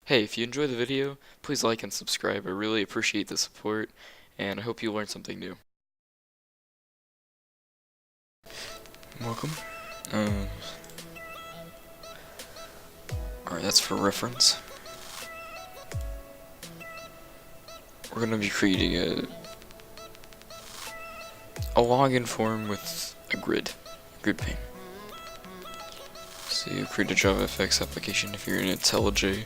Hey, if you enjoyed the video, please like and subscribe. I really appreciate the support, and I hope you learned something new. Welcome. Um, Alright, that's for reference. We're going to be creating a login form with a GridPane. So you create a JavaFX application if you're in IntelliJ.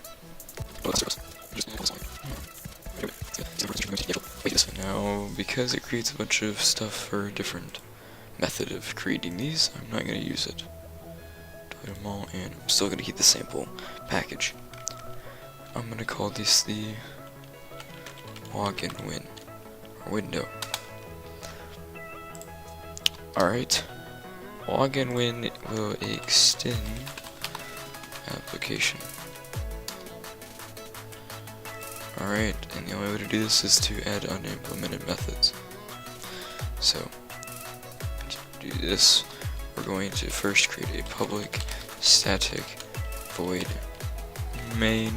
Now, because it creates a bunch of stuff for a different method of creating these, I'm not going to use it. Delete them all, and I'm still going to keep the sample package. I'm going to call this the login window. Alright, login win will extend application. Alright, and the only way to do this is to add unimplemented methods. So, to do this, we're going to first create a public static void main.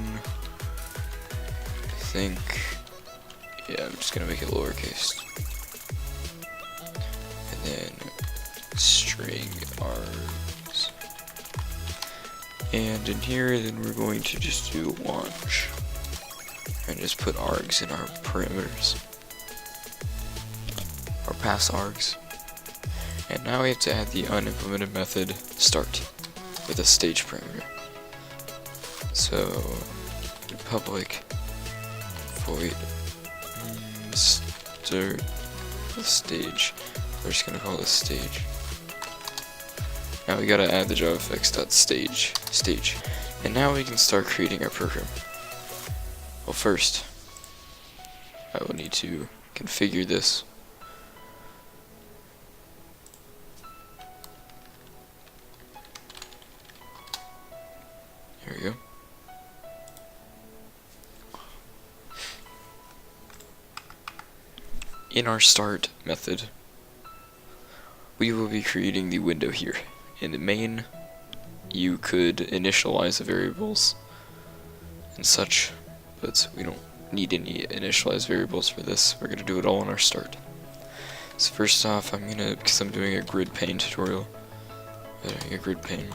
I'm just gonna make it lowercase. And then string args. And in here, then we're going to just do launch. And just put args in our parameters. Or pass args. And now we have to add the unimplemented method start with a stage parameter. So public void start the stage. We're just gonna call this stage. Now we gotta add the JavaFX.stage. And now we can start creating our program. Well, first, I will need to configure this. Here we go. In our start method, we will be creating the window here. In the main, you could initialize the variables and such, but we don't need any initialized variables for this. We're going to do it all in our start. So first off, because I'm doing a GridPane tutorial, a GridPane,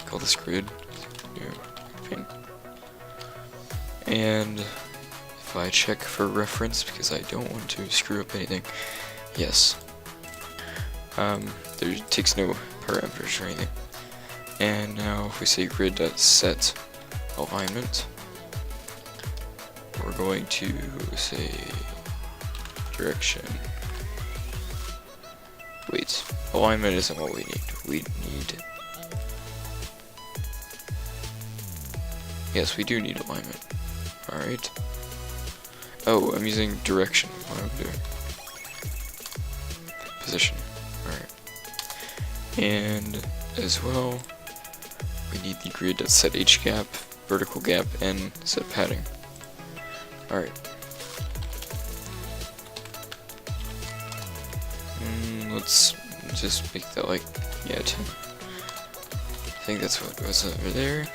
call this grid, GridPane. And if I check for reference, because I don't want to screw up anything, yes, there takes no parameters or anything. And now if we say grid.set alignment, we're going to say direction. Wait, alignment isn't what we need. Yes, we do need alignment. Alright. Oh, I'm using direction. What am I doing? Position. Alright. And as well, we need the grid.set hgap, vertical gap, and set padding. Alright. Let's just make that like, 10. I think that's what goes over there.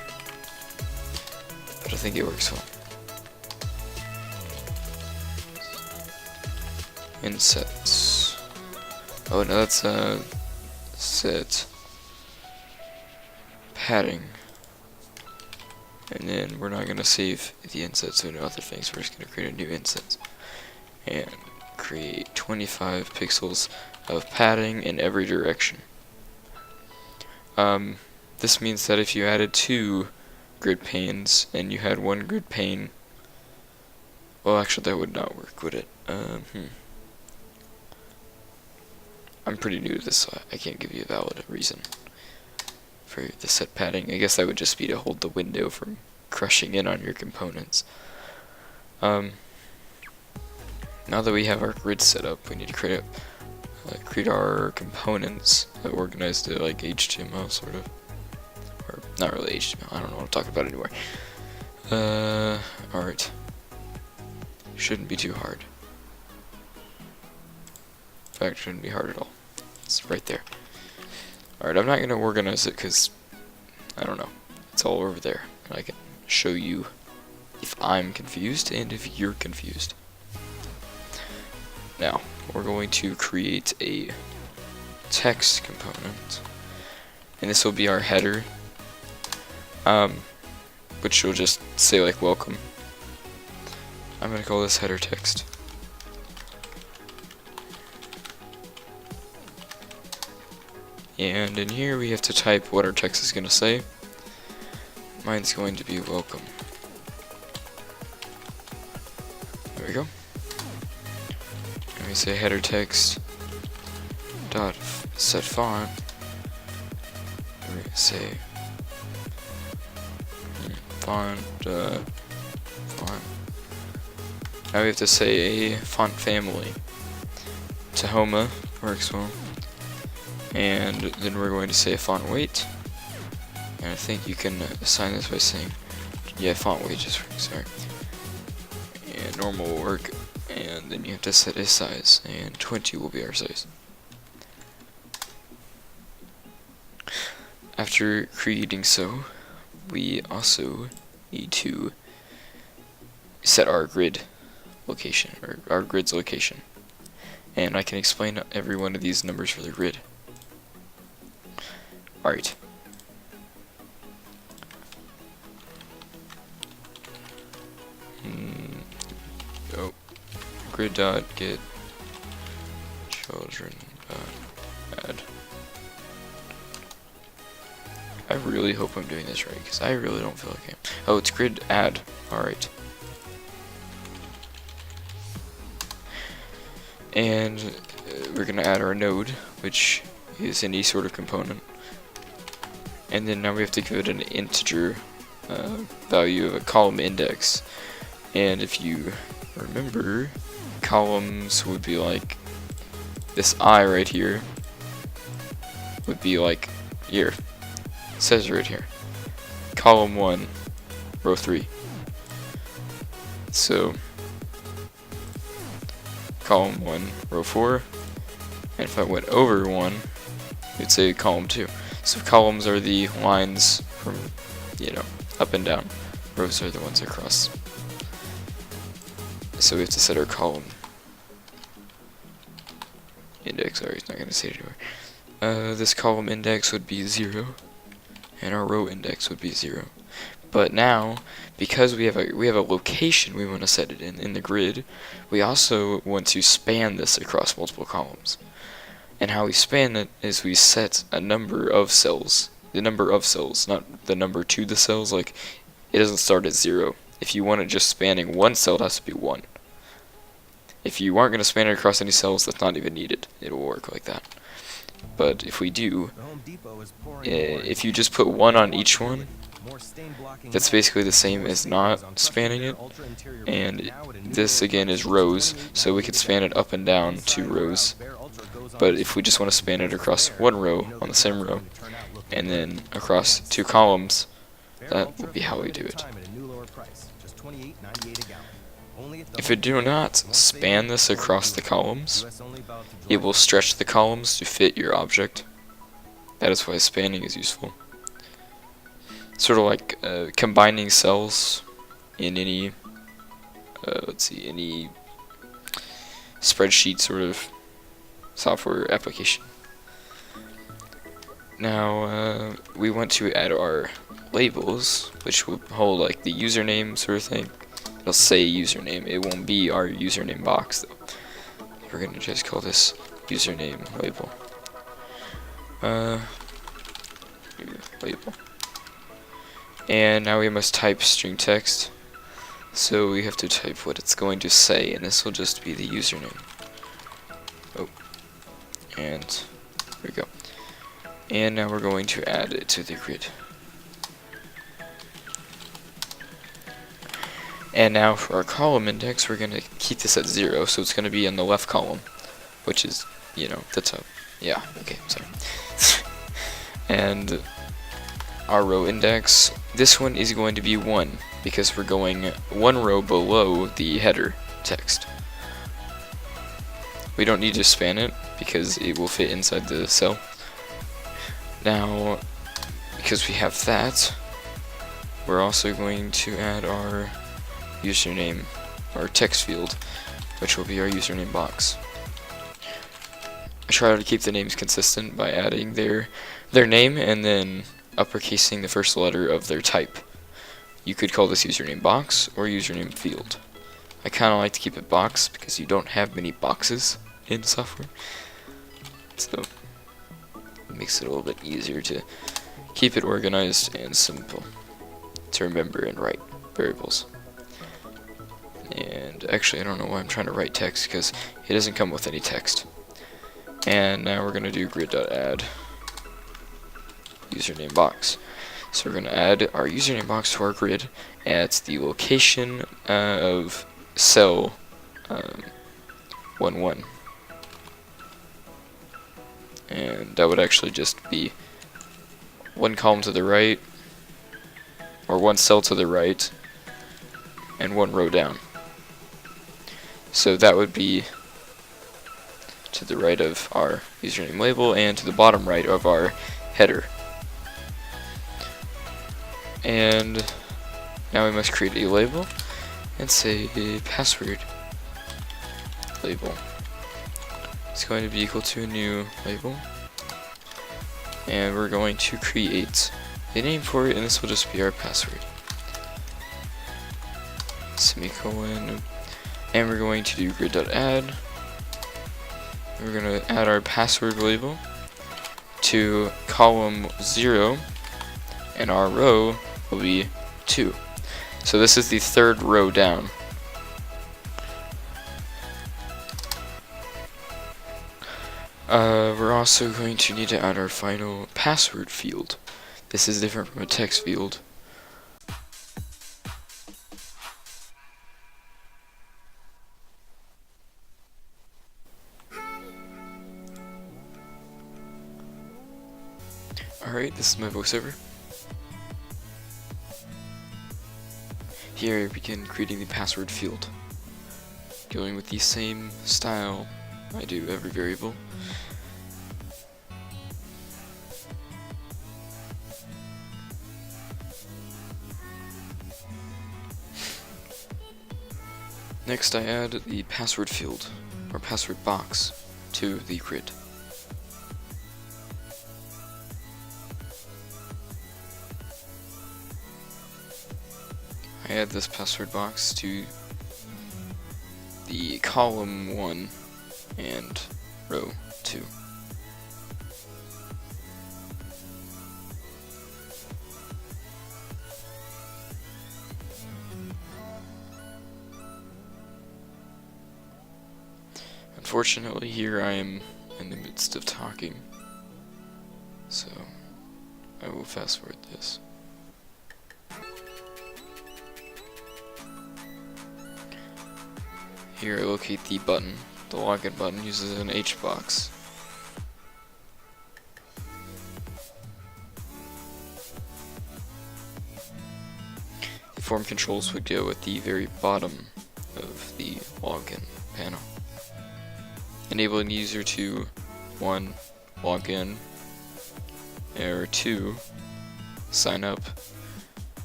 But I think it works well. And sets. Oh no, that's set padding. And then we're not going to save the inset, so no other things. We're just going to create a new inset and create 25 pixels of padding in every direction. This means that if you added 2 grid panes and you had 1 grid pane, well, actually that would not work, would it? I'm pretty new to this, so I can't give you a valid reason for the set padding. I guess that would just be to hold the window from crushing in on your components. Now that we have our grid set up, we need to create our components organized to like HTML sort of, or not really HTML. I don't know what I'm talking about anymore. Alright. Shouldn't be too hard. In fact, shouldn't be hard at all. It's right there. Alright, I'm not going to organize it because, I don't know, it's all over there. And I can show you if I'm confused and if you're confused. Now, we're going to create a text component, and this will be our header, which will just say like welcome. I'm going to call this header text. And in here we have to type what our text is going to say. Mine's going to be welcome. There we go. And we say header text dot set font. And we say font. Now we have to say a font family. Tahoma works well. And then we're going to say a font weight. And I think you can assign this by saying, yeah, font weight just works, sorry. And normal will work. And then you have to set a size, and 20 will be our size. After creating so, we also need to set our grid location, or our grid's location. And I can explain every one of these numbers for the grid. Alright. Oh. Grid dot get children add. I really hope I'm doing this right, because I really don't feel like I am. Oh, it's grid add. Alright. And we're going to add our node, which is any sort of component. And then now we have to give it an integer value of a column index. And if you remember, columns would be like this I right here would be like here. It says right here. Column 1, row 3. So column 1, row 4. And if I went over 1, you'd say column 2. So columns are the lines from, you know, up and down. Rows are the ones across. So we have to set our column index. Sorry, it's not going to say it anywhere. This column index would be 0, and our row index would be 0. But now, because we have a location we want to set it in the grid, we also want to span this across multiple columns. And how we span it is we set a number of cells. The number of cells, not the number to the cells. Like, it doesn't start at 0. If you want it just spanning one cell, it has to be 1. If you aren't going to span it across any cells, that's not even needed. It will work like that. But if we do, if you just put 1 on each one, that's basically the same as not spanning it. And this again is rows, so we could span it up and down 2 rows. But if we just want to span it across 1 row on the same row, and then across 2 columns, that would be how we do it. If we do not span this across the columns, it will stretch the columns to fit your object. That is why spanning is useful. Sort of like combining cells in any, any spreadsheet sort of software application. Now we want to add our labels, which will hold like the username sort of thing. It'll say username. It won't be our username box though. We're gonna just call this username label. Label. And now we must type string text. So we have to type what it's going to say, and this will just be the username. Oh. And there we go. And now we're going to add it to the grid. And now for our column index, we're going to keep this at 0, so it's going to be in the left column, which is, you know, the top. Yeah, okay, sorry. And our row index, this one is going to be 1, because we're going 1 row below the header text. We don't need to span it, because it will fit inside the cell. Now, because we have that, we're also going to add our username, our text field, which will be our username box. I try to keep the names consistent by adding their name and then uppercasing the first letter of their type. You could call this username box or username field. I kind of like to keep it box because you don't have many boxes in software, so it makes it a little bit easier to keep it organized and simple to remember and write variables. And actually, I don't know why I'm trying to write text because it doesn't come with any text. And now we're going to do grid.add username box. So we're going to add our username box to our grid at the location of cell 11. And that would actually just be one column to the right, or one cell to the right, and one row down. So that would be to the right of our username label and to the bottom right of our header. And now we must create a label and say a password label. It's going to be equal to a new label, and we're going to create a name for it, and this will just be our password. Semicolon, and we're going to do grid.add. We're going to add our password label to column 0, and our row will be 2. So this is the third row down. We're also going to need to add our final password field. This is different from a text field. Alright, this is my voiceover. Here I begin creating the password field, going with the same style I do every variable. Next I add the password field, or password box, to the grid. I add this password box to the column 1 and row 2. Unfortunately, here I am in the midst of talking, so I will fast forward this. Here I locate the button. The login button uses an H box. The form controls would go at the very bottom of the login panel, enabling the user to 1. Log in, or 2. Sign up,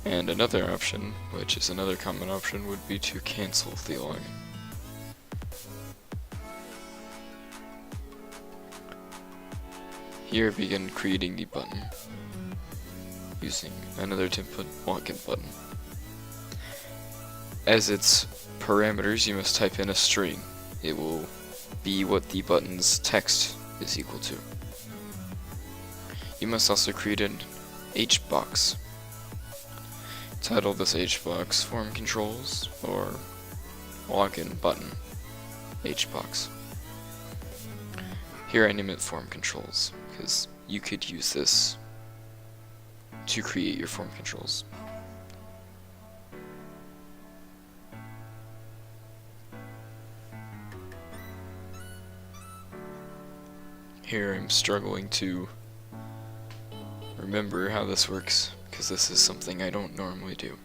and another option, which is another common option, would be to cancel the login. Here I begin creating the button using another template login button. As its parameters, you must type in a string. It will be what the button's text is equal to. You must also create an H box. Title this H box form controls or login button H box. Here I name it form controls because you could use this to create your form controls. Here I'm struggling to remember how this works because this is something I don't normally do.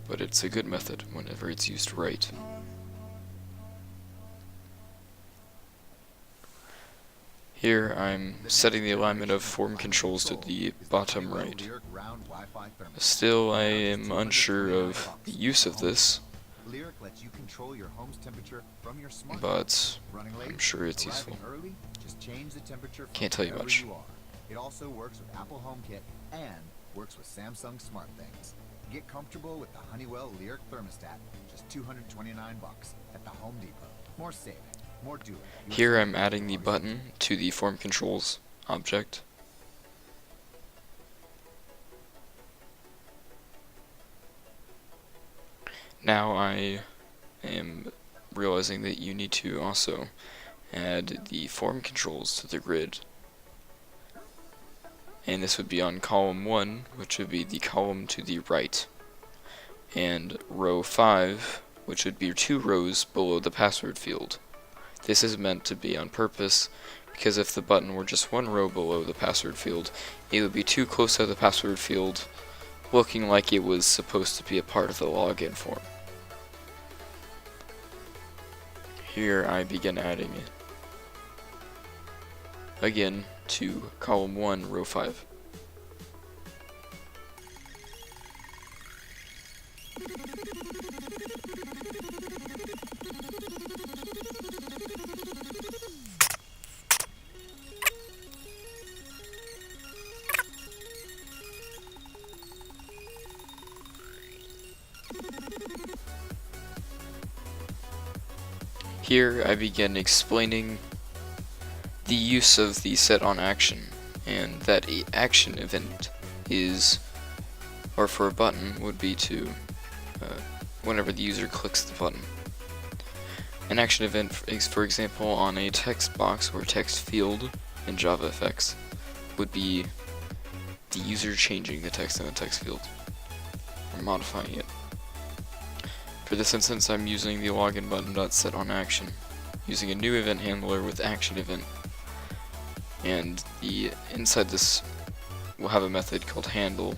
But it's a good method whenever it's used right. Here I'm setting the alignment of form controls to the bottom right. Still, I am unsure of the use of this, but I'm sure it's useful. Can't tell you much. It also works with Apple HomeKit and works with Samsung SmartThings. Get comfortable with the Honeywell Lyric thermostat, just $229 at the Home Depot. More saving, more doing. Here I'm adding the button to the form controls object. Now I am realizing that you need to also add the form controls to the grid. And this would be on column 1, which would be the column to the right, and row 5, which would be 2 rows below the password field. This is meant to be on purpose, because if the button were just 1 row below the password field, it would be too close to the password field, looking like it was supposed to be a part of the login form. Here I begin adding it again to column 1, row 5. Here I begin explaining the use of the set on action, and that a action event is, or for a button, would be to whenever the user clicks the button. An action event is, for example, on a text box or text field in JavaFX would be the user changing the text in the text field or modifying it. For this instance, I'm using the login button.setOnAction, using a new event handler with action event. And inside this we'll have a method called handle,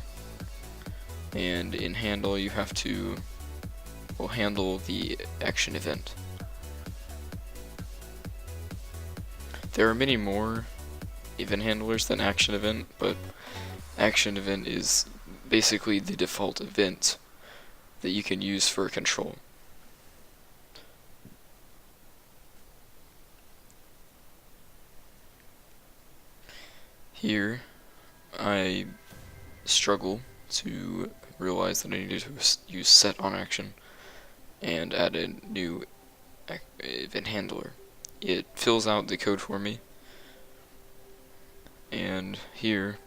and in handle you have to handle the action event. There are many more event handlers than action event, but action event is basically the default event that you can use for control. Here, I struggle to realize that I need to use set on action and add a new event handler. It fills out the code for me, and here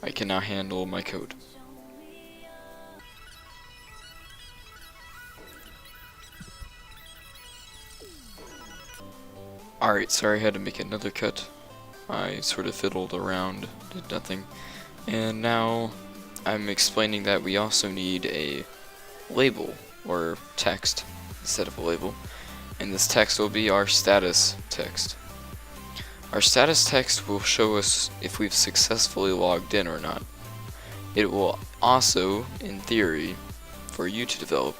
I can now handle my code. Alright, sorry I had to make another cut. I sort of fiddled around, did nothing, and now I'm explaining that we also need a label, or text, instead of a label, and this text will be our status text. Our status text will show us if we've successfully logged in or not. It will also, in theory, for you to develop,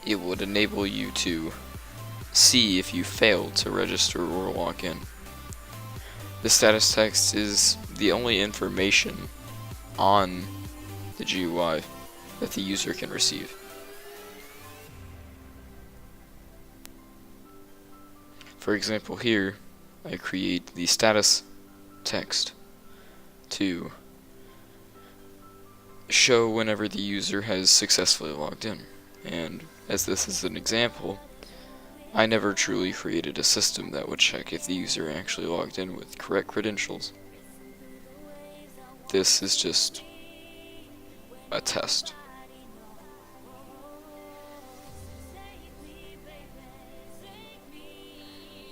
it would enable you to see if you failed to register or log in. The status text is the only information on the GUI that the user can receive. For example, here I create the status text to show whenever the user has successfully logged in, and as this is an example, I never truly created a system that would check if the user actually logged in with correct credentials. This is just a test.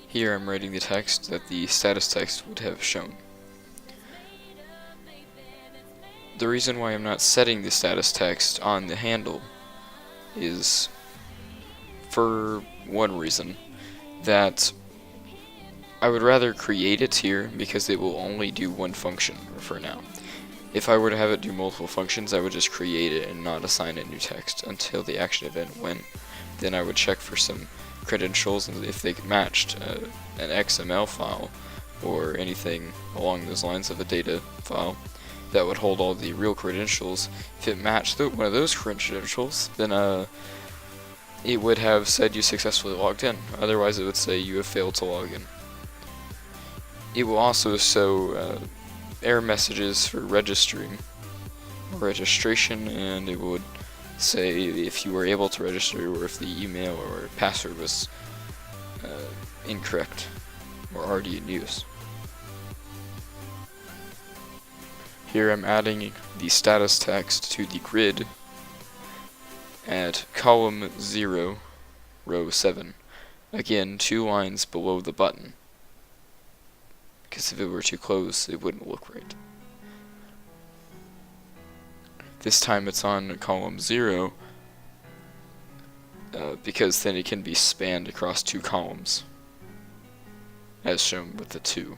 Here I'm writing the text that the status text would have shown. The reason why I'm not setting the status text on the handle is for one reason, that I would rather create it here because it will only do one function for now. If I were to have it do multiple functions, I would just create it and not assign it new text until the action event went. Then I would check for some credentials, and if they matched an XML file or anything along those lines of a data file that would hold all the real credentials, if it matched one of those credentials, then it would have said you successfully logged in. Otherwise it would say you have failed to log in. It will also show error messages for registration, and it would say if you were able to register or if the email or password was incorrect or already in use. Here I'm adding the status text to the grid at column 0, row 7. Again, 2 lines below the button, because if it were too close it wouldn't look right. This time it's on column 0 because then it can be spanned across 2 columns, as shown with the 2.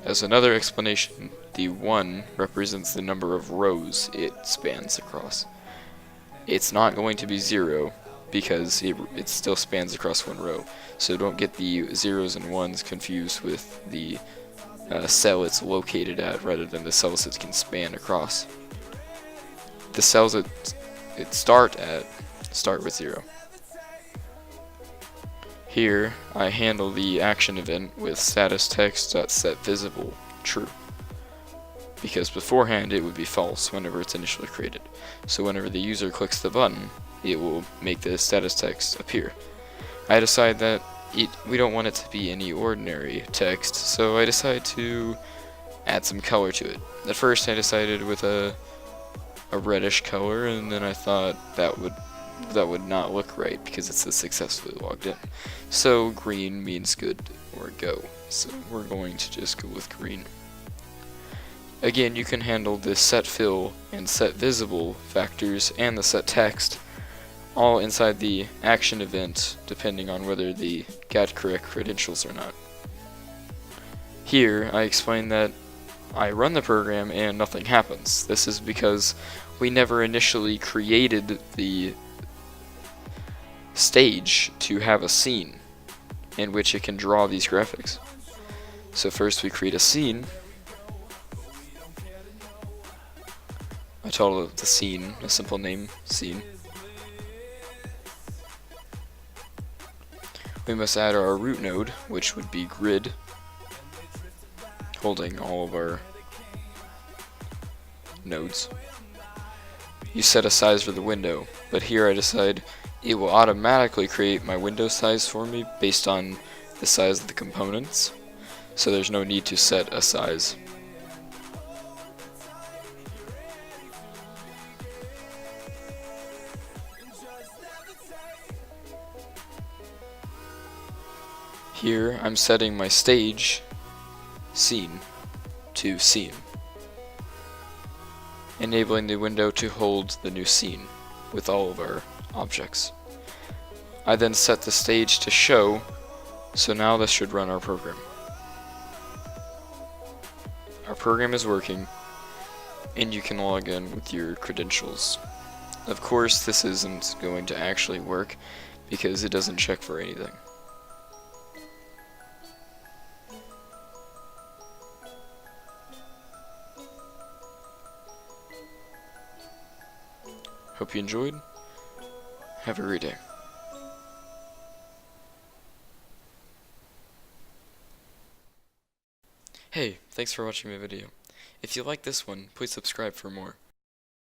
As another explanation, the 1 represents the number of rows it spans across. It's not going to be 0 because it still spans across 1 row, so don't get the 0s and 1s confused with the cell it's located at rather than the cells it can span across. The cells it start with 0. Here I handle the action event with status text.setVisible true, because beforehand it would be false whenever it's initially created. So whenever the user clicks the button, it will make the status text appear. I decide that we don't want it to be any ordinary text, so I decide to add some color to it. At first I decided with a reddish color, and then I thought that would not look right because it says successfully logged in. So green means good or go, so we're going to just go with green. Again, you can handle the set fill and set visible factors and the set text all inside the action event, depending on whether they got correct credentials or not. Here I explain that I run the program and nothing happens. This is because we never initially created the stage to have a scene in which it can draw these graphics. So first we create a scene. I told the scene a simple name, scene. We must add our root node, which would be grid, holding all of our nodes. You set a size for the window, but here I decide it will automatically create my window size for me based on the size of the components, so there's no need to set a size. Here I'm setting my stage scene to scene, enabling the window to hold the new scene with all of our objects. I then set the stage to show, so now this should run our program. Our program is working, and you can log in with your credentials. Of course, this isn't going to actually work because it doesn't check for anything. Hope you enjoyed. Have a great day. Hey, thanks for watching my video. If you like this one, please subscribe for more.